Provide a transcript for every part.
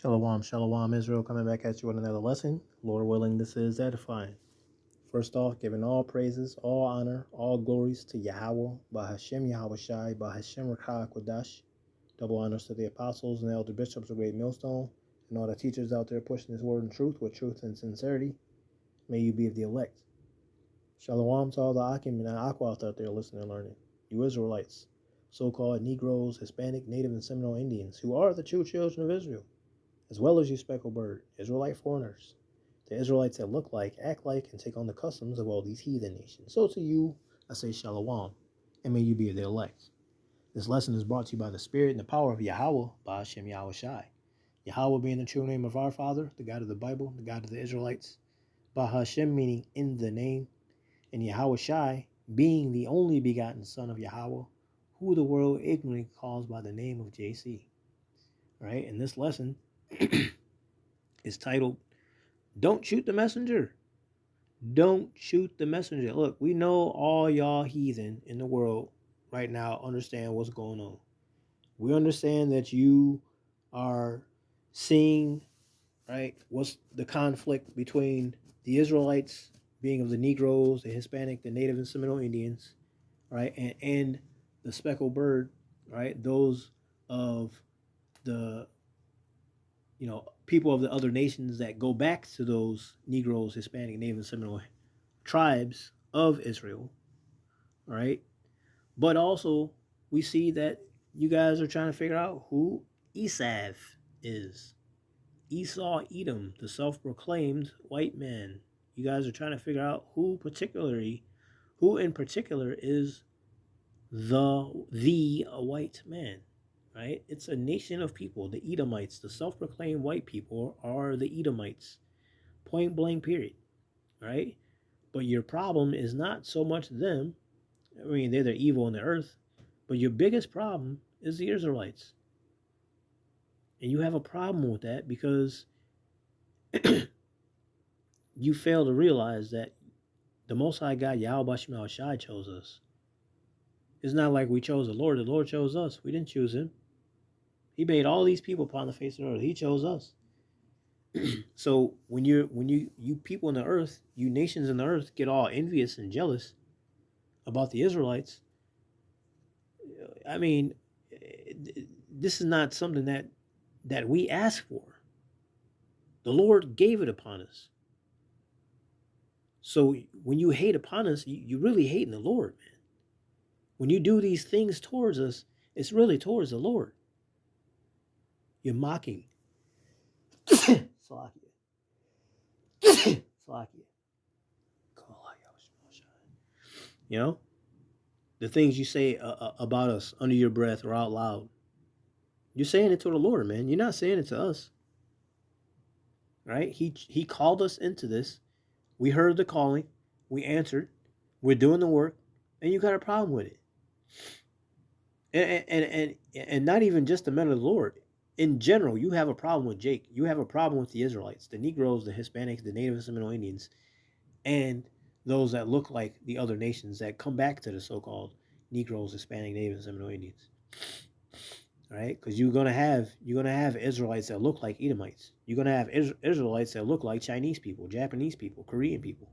Shalom, shalom, Israel, coming back at you with another lesson. Lord willing, this is edifying. First off, giving all praises, all honor, all glories to Yahweh, Bahashem Yahweh Shai, Bahashem Rakah Kodash. Double honors to the apostles and the elder bishops of Great Millstone, and all the teachers out there pushing this word in truth with truth and sincerity. May you be of the elect. Shalom to all the Akim and Aquat out there listening and learning. You Israelites, so-called Negroes, Hispanic, Native, and Seminole Indians, who are the true children of Israel, as well as you speckled bird, Israelite foreigners, the Israelites that look like, act like, and take on the customs of all these heathen nations. So to you, I say shalom, and may you be of the elect. This lesson is brought to you by the Spirit and the power of Yahweh, by Hashem Yahweh Shai. Yahweh being the true name of our Father, the God of the Bible, the God of the Israelites. By Hashem meaning in the name, and Yahweh Shai being the only begotten Son of Yahweh, who the world ignorantly calls by the name of JC. Right? In this lesson, is titled, Don't Shoot the Messenger. Don't shoot the messenger. Look, we know all y'all heathen in the world right now understand what's going on. We understand that you are seeing, right, what's the conflict between the Israelites being of the Negroes, the Hispanic, the Native and Seminole Indians, right, and the speckled bird, right, those of the people of the other nations that go back to those Negroes, Hispanic, Native, and Seminole tribes of Israel, right? But also, we see that you guys are trying to figure out who Esav is. Esau Edom, the self-proclaimed white man. You guys are trying to figure out who in particular is the white man. Right? It's a nation of people. The Edomites, the self-proclaimed white people, are the Edomites. Point blank, period. Right? But your problem is not so much them. I mean, they're the evil on the earth. But your biggest problem is the Israelites. And you have a problem with that because you fail to realize that the Most High God, Yahweh Shai Shai, chose us. It's not like we chose the Lord. The Lord chose us. We didn't choose him. He made all these people upon the face of the earth. He chose us. So when you people in the earth, you nations in the earth get all envious and jealous about the Israelites, I mean, this is not something that we ask for. The Lord gave it upon us. So when you hate upon us, you really hating the Lord, man. When you do these things towards us, it's really towards the Lord. You're mocking. Slakia. You know? The things you say about us under your breath or out loud. You're saying it to the Lord, man. You're not saying it to us. Right? He called us into this. We heard the calling. We answered. We're doing the work. And you got a problem with it. And not even just the men of the Lord. In general, you have a problem with Jake. You have a problem with the Israelites, the Negroes, the Hispanics, the Native and Seminole Indians, and those that look like the other nations that come back to the so-called Negroes, Hispanic, Native, and Seminole Indians. All right? Because you're gonna have Israelites that look like Edomites. You're gonna have Israelites that look like Chinese people, Japanese people, Korean people,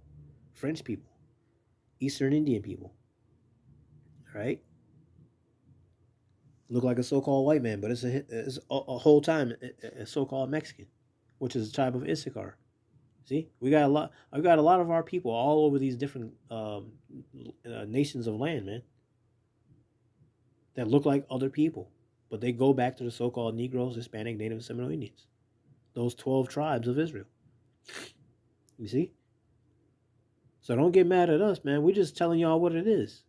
French people, Eastern Indian people. All right? Look like a so-called white man, but it's a whole time a so-called Mexican, which is a type of Issachar. See, I've got a lot of our people all over these different nations of land, man, that look like other people, but they go back to the so-called Negroes, Hispanic, Native, and Seminole Indians, those 12 tribes of Israel. You see? So don't get mad at us, man. We're just telling y'all what it is.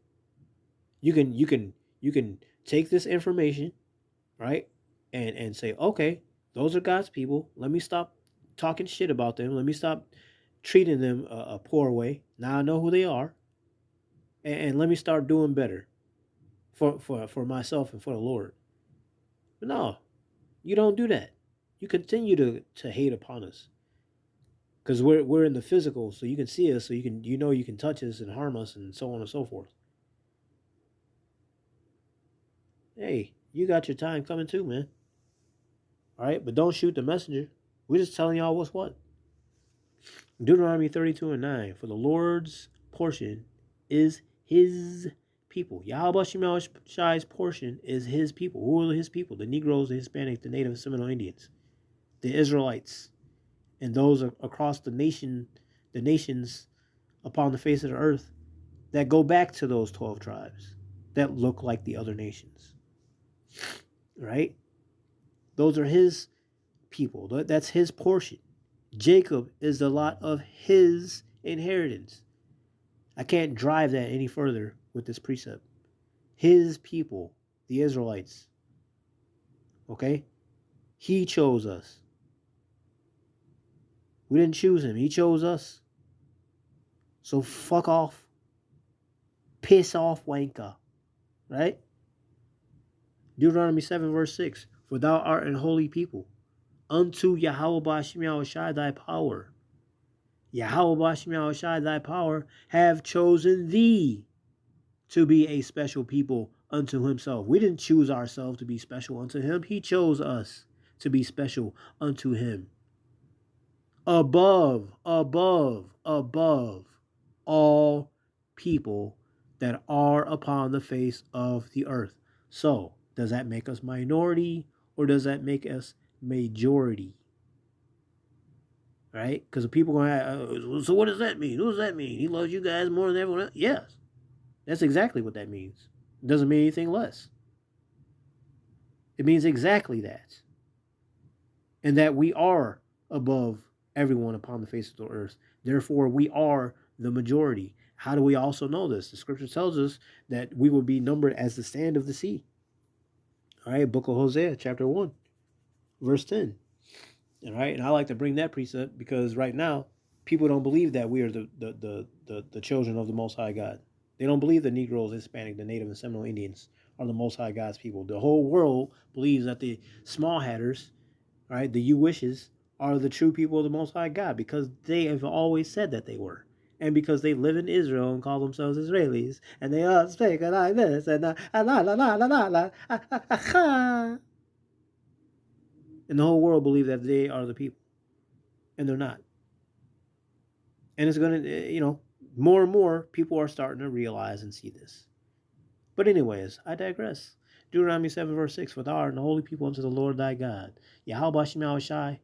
You can take this information, right, and say, okay, those are God's people. Let me stop talking shit about them. Let me stop treating them a poor way. Now I know who they are, and let me start doing better for myself and for the Lord. But no, you don't do that. You continue to hate upon us because we're in the physical, so you can see us, so you can touch us and harm us and so on and so forth. Hey, you got your time coming too, man. All right, but don't shoot the messenger. We're just telling y'all what's what. Deuteronomy 32:9. For the Lord's portion is his people. Yahweh Shai's portion is his people. Who are his people? The Negroes, the Hispanics, the Native and Seminole Indians, the Israelites, and those across the nations upon the face of the earth that go back to those 12 tribes that look like the other nations. Right? Those are his people. That's his portion. Jacob is the lot of his inheritance. I can't drive that any further with this precept. His people, the Israelites. Okay? He chose us. We didn't choose him. He chose us. So fuck off. Piss off, wanker. Right? Deuteronomy 7 verse 6. For thou art an holy people. Unto Yahweh Ba'ashem Yahushai thy power. Yahweh Ba'ashem Yahushai thy power have chosen thee to be a special people unto himself. We didn't choose ourselves to be special unto him. He chose us to be special unto him. Above all people that are upon the face of the earth. So, does that make us minority or does that make us majority? Right? Because the people going to so what does that mean? What does that mean? He loves you guys more than everyone else? Yes. That's exactly what that means. It doesn't mean anything less. It means exactly that. And that we are above everyone upon the face of the earth. Therefore, we are the majority. How do we also know this? The scripture tells us that we will be numbered as the sand of the sea. All right, Book of Hosea, chapter 1, verse 10. All right, and I like to bring that precept because right now, people don't believe that we are the children of the Most High God. They don't believe the Negroes, Hispanic, the Native, and Seminole Indians are the Most High God's people. The whole world believes that the Small Hatters, right, the You-Wishes, are the true people of the Most High God because they have always said that they were. And because they live in Israel and call themselves Israelis, and they all speak like this, and and the whole world believes that they are the people. And they're not. And it's going to, more and more people are starting to realize and see this. But anyways, I digress. Deuteronomy 7 verse 6. For thou art the holy people unto the Lord thy God. Yahweh Ba'ashem Yahushai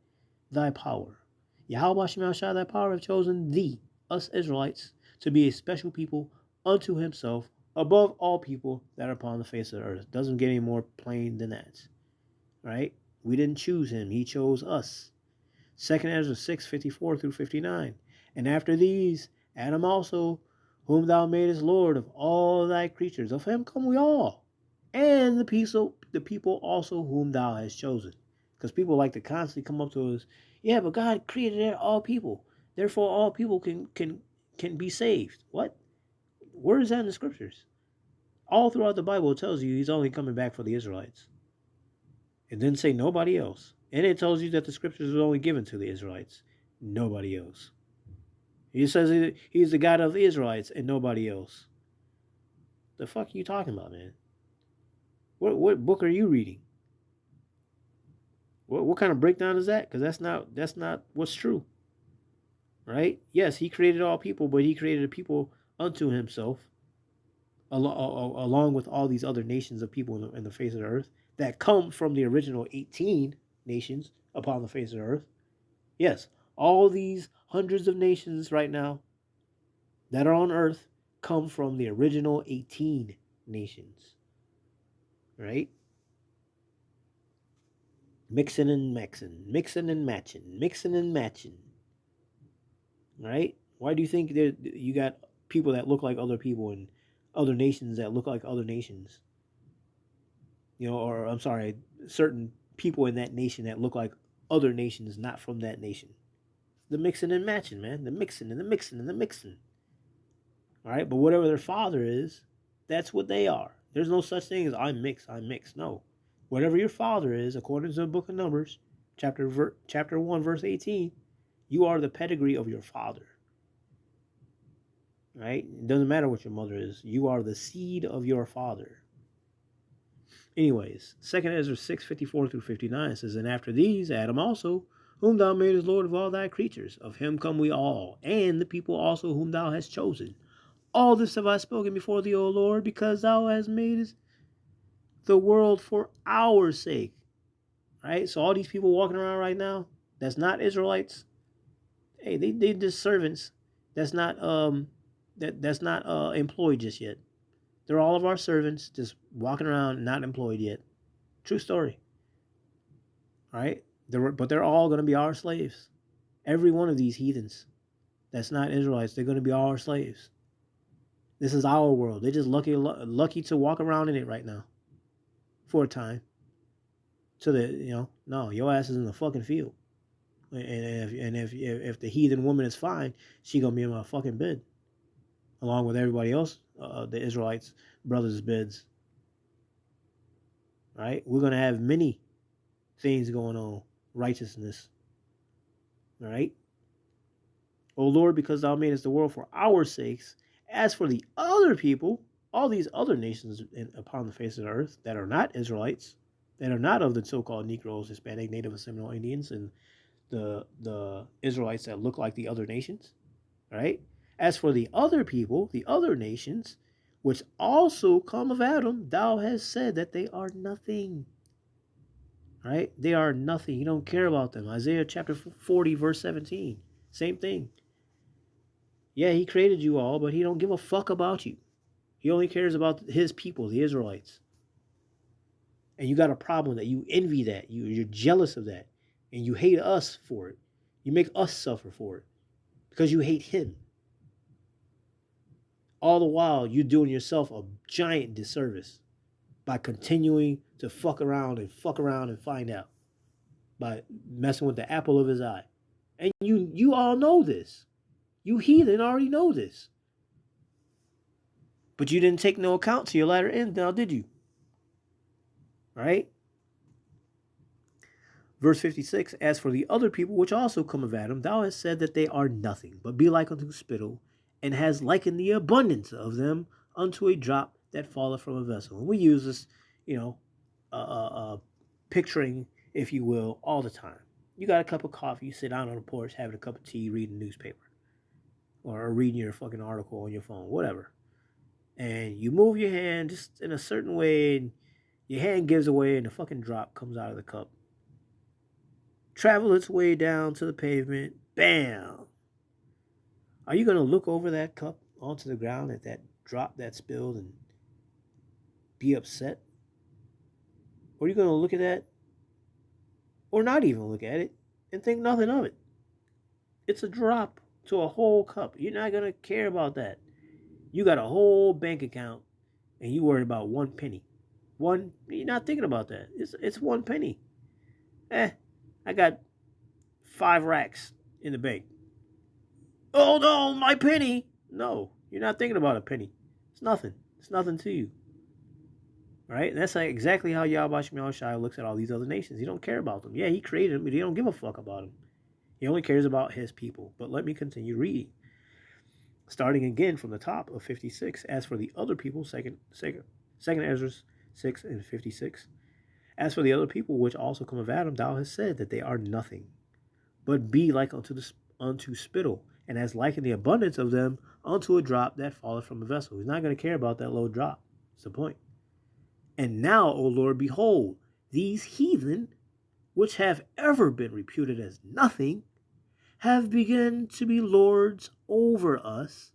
thy power. Yahweh Ba'ashem Yahushai thy power have chosen thee, us Israelites, to be a special people unto himself above all people that are upon the face of the earth. Doesn't get any more plain than that. Right? We didn't choose him. He chose us. 2 Ezra 6, 54 through 59. And after these, Adam also, whom thou madest Lord of all thy creatures, of him come we all, and the people also whom thou hast chosen. Because people like to constantly come up to us, yeah, but God created all people, therefore all people can be saved. What? Where is that in the scriptures? All throughout the Bible it tells you he's only coming back for the Israelites. It didn't say nobody else. And it tells you that the scriptures were only given to the Israelites. Nobody else. He says he's the God of the Israelites and nobody else. The fuck are you talking about, man? What book are you reading? What kind of breakdown is that? Because that's not what's true. Right? Yes, he created all people, but he created a people unto himself, along with all these other nations of people in the face of the earth that come from the original 18 nations upon the face of the earth. Yes, all these hundreds of nations right now that are on earth come from the original 18 nations. Right? Mixing and matching. Right? Why do you think that you got people that look like other people and other nations that look like other nations? Or I'm sorry, certain people in that nation that look like other nations not from that nation. The mixing and matching, man. The mixing. All right, but whatever their father is, that's what they are. There's no such thing as I'm mixed. No. Whatever your father is, according to the book of Numbers, chapter 1, verse 18, you are the pedigree of your father. Right? It doesn't matter what your mother is. You are the seed of your father. Anyways, 2nd Ezra 6:54 through 59 says, and after these, Adam also, whom thou madest Lord of all thy creatures, of him come we all, and the people also whom thou hast chosen. All this have I spoken before thee, O Lord, because thou hast made the world for our sake. Right? So all these people walking around right now, that's not Israelites. Hey, they just servants. That's not employed just yet. They're all of our servants, just walking around, not employed yet. True story. All right? But they're all going to be our slaves. Every one of these heathens that's not Israelites, they're going to be our slaves. This is our world. They're just lucky to walk around in it right now for a time. So that, no, your ass is in the fucking field. And if the heathen woman is fine, she going to be in my fucking bed. Along with everybody else, the Israelites, brothers' beds. Right? We're going to have many things going on. Righteousness. All right? O Lord, because thou madest the world for our sakes, as for the other people, all these other nations upon the face of the earth that are not Israelites, that are not of the so-called Negroes, Hispanic, Native, and Seminole Indians, and the Israelites that look like the other nations, right? As for the other people, the other nations, which also come of Adam, thou hast said that they are nothing. Right? They are nothing. You don't care about them. Isaiah chapter 40, verse 17. Same thing. Yeah, he created you all, but he don't give a fuck about you. He only cares about his people, the Israelites. And you got a problem that you envy that. You're jealous of that. And you hate us for it. You make us suffer for it. Because you hate him. All the while, you're doing yourself a giant disservice by continuing to fuck around and find out. By messing with the apple of his eye. And you all know this. You heathen already know this. But you didn't take no account to your latter end now, did you? Right? Verse 56, as for the other people which also come of Adam, thou hast said that they are nothing, but be like unto spittle, and has likened the abundance of them unto a drop that falleth from a vessel. And we use this, picturing, if you will, all the time. You got a cup of coffee, you sit down on the porch, having a cup of tea, reading the newspaper. Or reading your fucking article on your phone, whatever. And you move your hand just in a certain way, and your hand gives away, and the fucking drop comes out of the cup. Travel its way down to the pavement. Bam! Are you going to look over that cup onto the ground at that drop that spilled and be upset? Or are you going to look at that, or not even look at it, and think nothing of it? It's a drop to a whole cup. You're not going to care about that. You got a whole bank account and you worried about 1 penny. You're not thinking about that. It's 1 penny. I got 5 racks in the bank. Oh no, my penny. No, you're not thinking about a penny. It's nothing. It's nothing to you. Right? And that's exactly how Yahweh Shemel Shai looks at all these other nations. He don't care about them. Yeah, he created them, but he don't give a fuck about them. He only cares about his people. But let me continue reading. Starting again from the top of 56. As for the other people, second Ezra 6 and 56. As for the other people which also come of Adam, thou hast said that they are nothing, but be like unto spittle, and as liken the abundance of them unto a drop that falleth from a vessel. He's not going to care about that low drop. That's the point. And now, O Lord, behold, these heathen, which have ever been reputed as nothing, have begun to be lords over us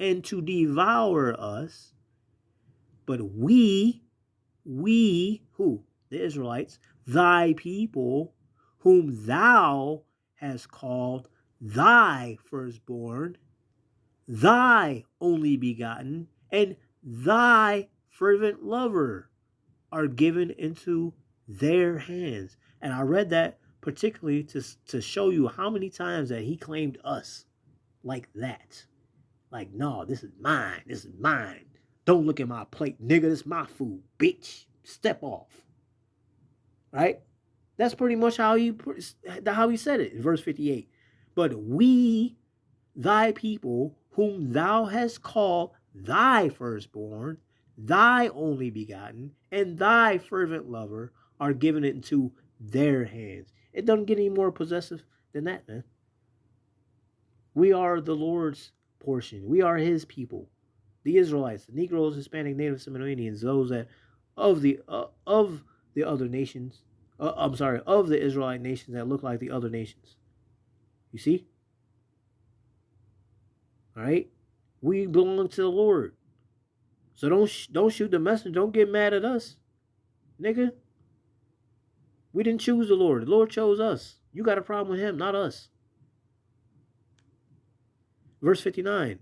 and to devour us. But we, who? The Israelites, thy people, whom thou hast called thy firstborn, thy only begotten, and thy fervent lover, are given into their hands. And I read that particularly to show you how many times that he claimed us like that. Like, no, this is mine. This is mine. Don't look at my plate, nigga. This is my food, bitch. Step off. Right? That's pretty much how he said it in verse 58. But we, thy people, whom thou hast called thy firstborn, thy only begotten, and thy fervent lover are given into their hands. It doesn't get any more possessive than that, man. We are the Lord's portion. We are his people. The Israelites, the Negroes, Hispanic, Native Seminole Indians, those that of the other nations, of the Israelite nations that look like the other nations. You see? All right? We belong to the Lord. So don't shoot the messenger. Don't get mad at us, nigga. We didn't choose the Lord. The Lord chose us. You got a problem with him, not us. Verse 59.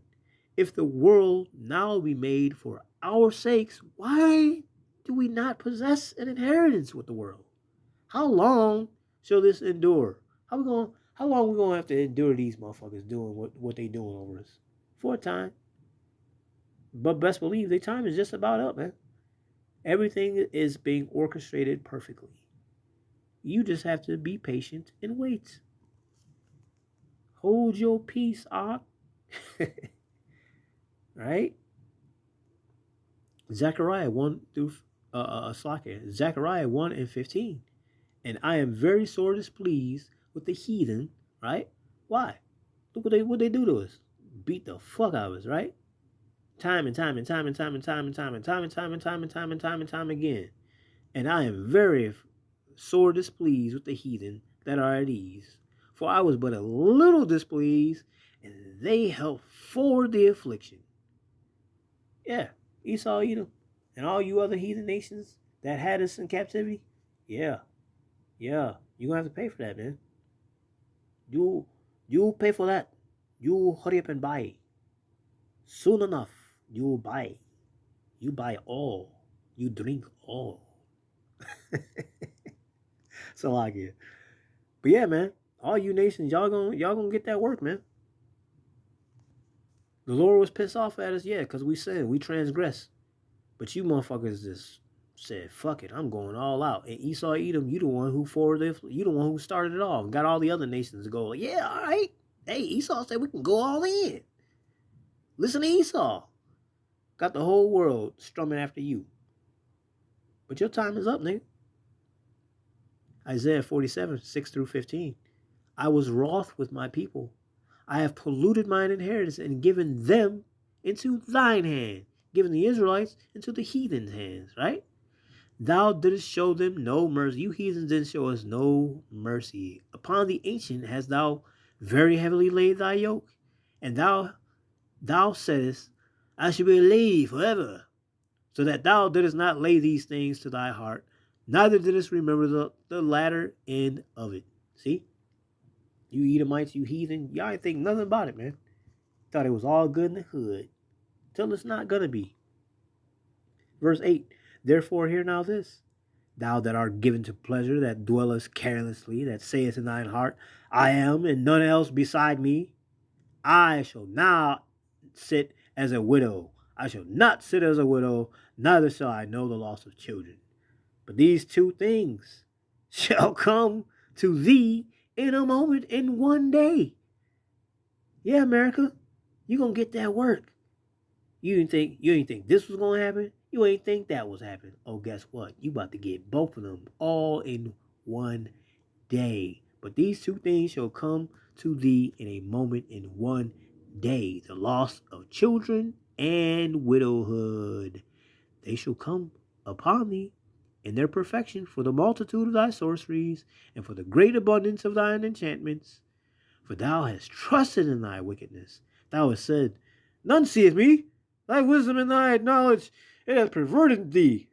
If the world now be made for our sakes, why do we not possess an inheritance with the world? How long shall this endure? How long we gonna have to endure these motherfuckers doing what they doing over us? For a time. But best believe their time is just about up, man. Everything is being orchestrated perfectly. You just have to be patient and wait. Hold your peace, Ak. Right? Zechariah 1 through Zechariah 1 and 15. And I am very sore displeased with the heathen, right? Why? Look what they do to us. Beat the fuck out of us, right? Time and time again. And I am very sore displeased with the heathen that are at ease. For I was but a little displeased, and they helped forward the affliction. Yeah, Esau, Edom, and all you other heathen nations that had us in captivity. Yeah, you're gonna have to pay for that, man. You pay for that. You hurry up and buy. Soon enough, you buy. You buy all. You drink all. So I get. But yeah, man, all you nations, y'all gonna get that work, man. The Lord was pissed off at us, yeah, because we sinned, we transgressed. But you motherfuckers just said, fuck it, I'm going all out. And Esau, Edom, you the one who you the one who started it all and got all the other nations to go, like, yeah, all right. Hey, Esau said we can go all in. Listen to Esau. Got the whole world strumming after you. But your time is up, nigga. Isaiah 47, 6 through 15. I was wroth with my people. I have polluted mine inheritance and given them into thine hand. Given the Israelites into the heathen's hands, right? Thou didst show them no mercy. You heathens didn't show us no mercy. Upon the ancient hast thou very heavily laid thy yoke. And thou saidst, I shall be a lady forever. So that thou didst not lay these things to thy heart, neither didst remember the latter end of it. See? You Edomites, you heathen, y'all ain't think nothing about it, man. Thought it was all good in the hood. Till it's not gonna be. Verse 8. Therefore hear now this. Thou that art given to pleasure, that dwellest carelessly, that sayest in thine heart, I am, and none else beside me. I shall now sit as a widow. I shall not sit as a widow, neither shall I know the loss of children. But these two things shall come to thee in a moment, in one day. Yeah, America, you gonna get that work. You didn't think this was gonna happen? You ain't think that was happening. Oh, guess what? You about to get both of them all in one day. But these two things shall come to thee in a moment, in one day. The loss of children and widowhood. They shall come upon thee in their perfection, for the multitude of thy sorceries, and for the great abundance of thine enchantments. For thou hast trusted in thy wickedness. Thou hast said, none seeth me. Thy wisdom and thy knowledge, it hath perverted thee.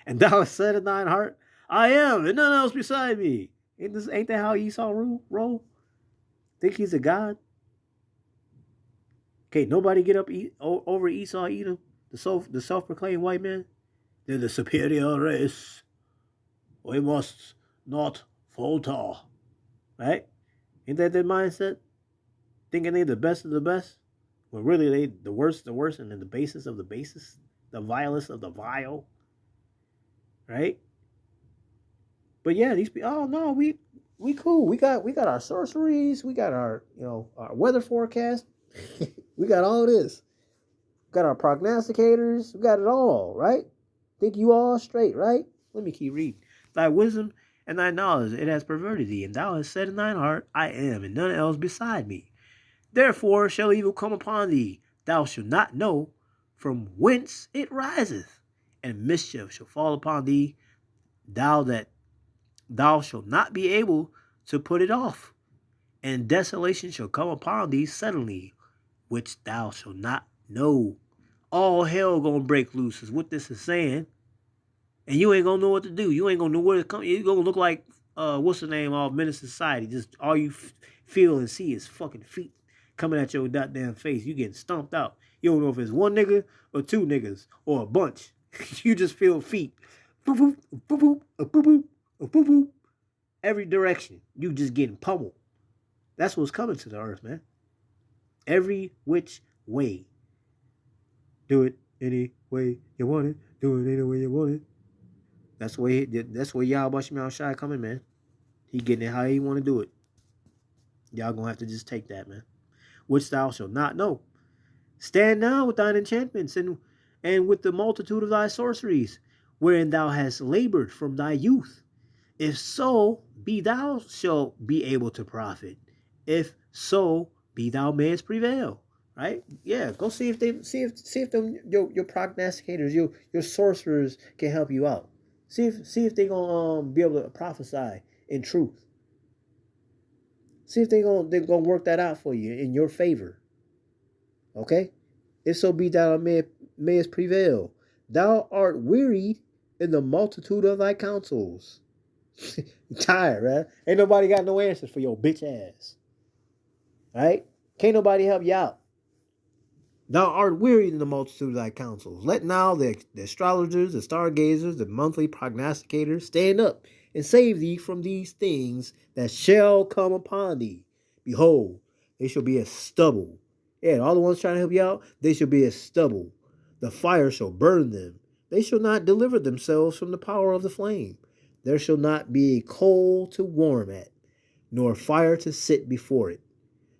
And thou hast said in thine heart, I am, and none else beside me. Ain't that how Esau roll? Think he's a god? Okay, nobody get up over Esau, Edom, the self-proclaimed white man. They're the superior race. We must not falter. Right? Ain't that their mindset? Thinking they the best of the best? When really they the worst, and then the basest of the basest, the vilest of the vile. Right? But yeah, these people, oh no, we cool. We got our sorceries, we got our, our weather forecast. We got all this. We got our prognosticators. We got it all, right? Think you all straight, right? Let me keep reading. Thy wisdom and thy knowledge, it has perverted thee, and thou hast said in thine heart, I am, and none else beside me. Therefore shall evil come upon thee. Thou shalt not know from whence it riseth, and mischief shall fall upon thee, that thou shalt not be able to put it off. And desolation shall come upon thee suddenly, which thou shalt not know. All hell gonna break loose is what this is saying. And you ain't gonna know what to do. You ain't gonna know where to come. You're gonna look like, what's the name of Menace Society. Just all you feel and see is fucking feet coming at your goddamn face. You getting stomped out. You don't know if it's one nigga or two niggas or a bunch. You just feel feet. Boop, boop, boop, boop, boop, boop, boop, boop. Every direction. You just getting pummeled. That's what's coming to the earth, man. Every which way. Do it any way you want it. Do it any way you want it. That's where Yahweh Shemel Shai coming, man. He getting it how he want to do it. Y'all gonna have to just take that, man. Which thou shalt not know. Stand now with thine enchantments and with the multitude of thy sorceries, wherein thou hast labored from thy youth. If so be thou shalt be able to profit. If so be thou mayest prevail. Right? Yeah, go see if them your prognosticators, your sorcerers can help you out. See if they gonna be able to prophesy in truth. See if they're gonna work that out for you in your favor. Okay? If so be thou mayest prevail. Thou art wearied in the multitude of thy counsels. Tired, right? Ain't nobody got no answers for your bitch ass. Right? Can't nobody help you out. Thou art wearied in the multitude of thy counsels. Let now the astrologers, the stargazers, the monthly prognosticators stand up and save thee from these things that shall come upon thee. Behold, they shall be as stubble. Yeah, all the ones trying to help you out, they shall be as stubble. The fire shall burn them. They shall not deliver themselves from the power of the flame. There shall not be a coal to warm at, nor fire to sit before it.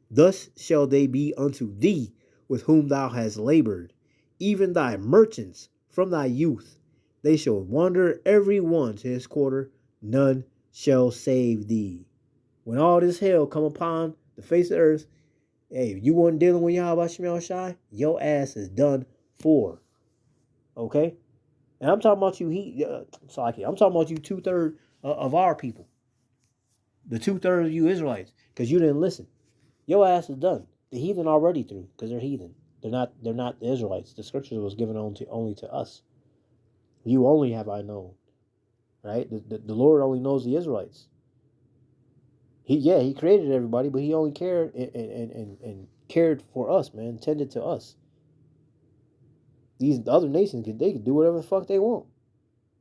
Thus shall they be unto thee, with whom thou hast labored, even thy merchants from thy youth. They shall wander every one to his quarter, none shall save thee. When all this hell come upon the face of the earth, hey, if you weren't dealing with Yahweh Shemel Shai, your ass is done for. Okay? And I'm talking about you, I'm talking about you 2/3 of our people. The 2/3 of you Israelites, because you didn't listen. Your ass is done. The heathen already through, because they're heathen. They're not the Israelites. The scriptures was given only to us. You only have I known. Right? The Lord only knows the Israelites. He created everybody, but he only cared and cared for us, man, tended to us. These other nations they can do whatever the fuck they want.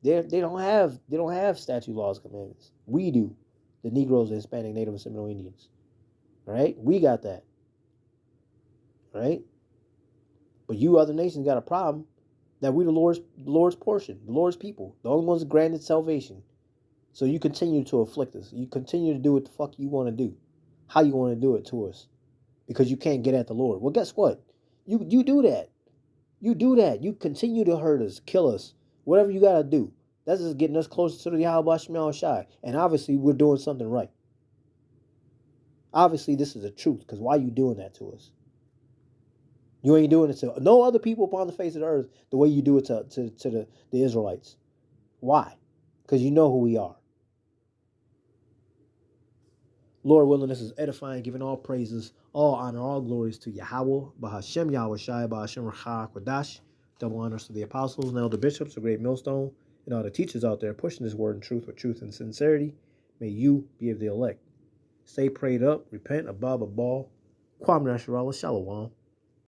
They don't have statute laws, commandments. We do. The Negroes, the Hispanic, Native, and Seminole Indians. Right? We got that. Right? But you other nations got a problem that we the Lord's portion, the Lord's people, the only ones granted salvation. So you continue to afflict us. You continue to do what the fuck you want to do, how you want to do it to us, because you can't get at the Lord. Well, guess what? You do that. You do that. You continue to hurt us, kill us, whatever you gotta do. That's just getting us closer to the Yahweh Shemel Shai. And obviously, we're doing something right. Obviously, this is the truth, because why are you doing that to us? You ain't doing it to no other people upon the face of the earth the way you do it to the Israelites. Why? Because you know who we are. Lord willing, this is edifying, giving all praises, all honor, all glories to Yahweh, Bahashem Yahweh Shai, Bahashem Rachah Kodash. Double honors to the apostles and elder bishops, the great millstone, and all the teachers out there pushing this word in truth with truth and sincerity. May you be of the elect. Stay prayed up, repent, above a ball. Kwam Nasharallah, Shalom.